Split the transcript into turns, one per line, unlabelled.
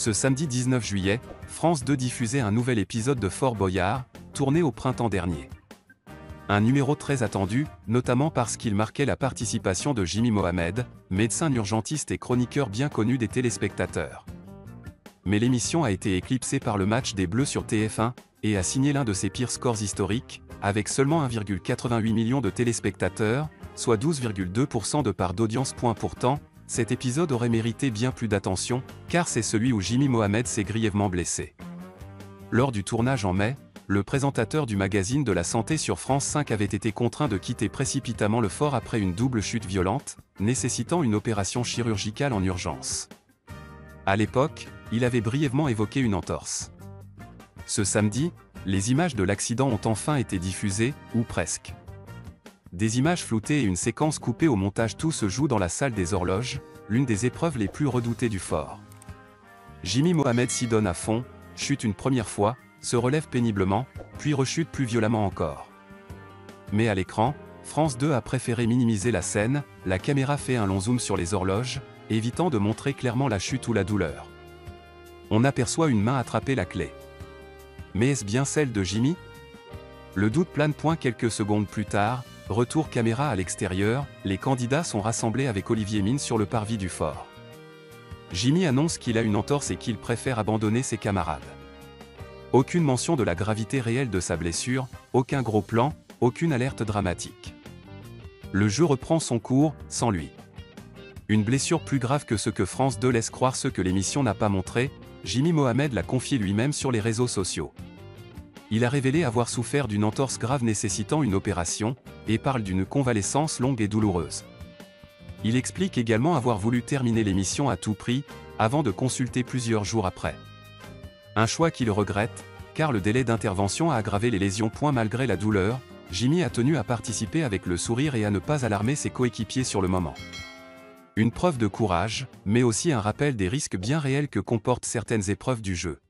Ce samedi 19 juillet, France 2 diffusait un nouvel épisode de Fort Boyard, tourné au printemps dernier. Un numéro très attendu, notamment parce qu'il marquait la participation de Jimmy Mohamed, médecin urgentiste et chroniqueur bien connu des téléspectateurs. Mais l'émission a été éclipsée par le match des Bleus sur TF1, et a signé l'un de ses pires scores historiques, avec seulement 1,88 million de téléspectateurs, soit 12,2% de part d'audience. Pourtant, cet épisode aurait mérité bien plus d'attention, car c'est celui où Jimmy Mohamed s'est grièvement blessé. Lors du tournage en mai, le présentateur du magazine de la santé sur France 5 avait été contraint de quitter précipitamment le fort après une double chute violente, nécessitant une opération chirurgicale en urgence. À l'époque, il avait brièvement évoqué une entorse. Ce samedi, les images de l'accident ont enfin été diffusées, ou presque. Des images floutées et une séquence coupée au montage, tout se joue dans la salle des horloges, l'une des épreuves les plus redoutées du fort. Jimmy Mohamed s'y donne à fond, chute une première fois, se relève péniblement, puis rechute plus violemment encore. Mais à l'écran, France 2 a préféré minimiser la scène, la caméra fait un long zoom sur les horloges, évitant de montrer clairement la chute ou la douleur. On aperçoit une main attraper la clé. Mais est-ce bien celle de Jimmy? Le doute plane. Quelques secondes plus tard, retour caméra à l'extérieur, les candidats sont rassemblés avec Olivier Mine sur le parvis du fort. Jimmy annonce qu'il a une entorse et qu'il préfère abandonner ses camarades. Aucune mention de la gravité réelle de sa blessure, aucun gros plan, aucune alerte dramatique. Le jeu reprend son cours, sans lui. Une blessure plus grave que ce que France 2 laisse croire, ce que l'émission n'a pas montré, Jimmy Mohamed l'a confié lui-même sur les réseaux sociaux. Il a révélé avoir souffert d'une entorse grave nécessitant une opération, et parle d'une convalescence longue et douloureuse. Il explique également avoir voulu terminer l'émission à tout prix, avant de consulter plusieurs jours après. Un choix qu'il regrette, car le délai d'intervention a aggravé les lésions. Malgré la douleur, Jimmy a tenu à participer avec le sourire et à ne pas alarmer ses coéquipiers sur le moment. Une preuve de courage, mais aussi un rappel des risques bien réels que comportent certaines épreuves du jeu.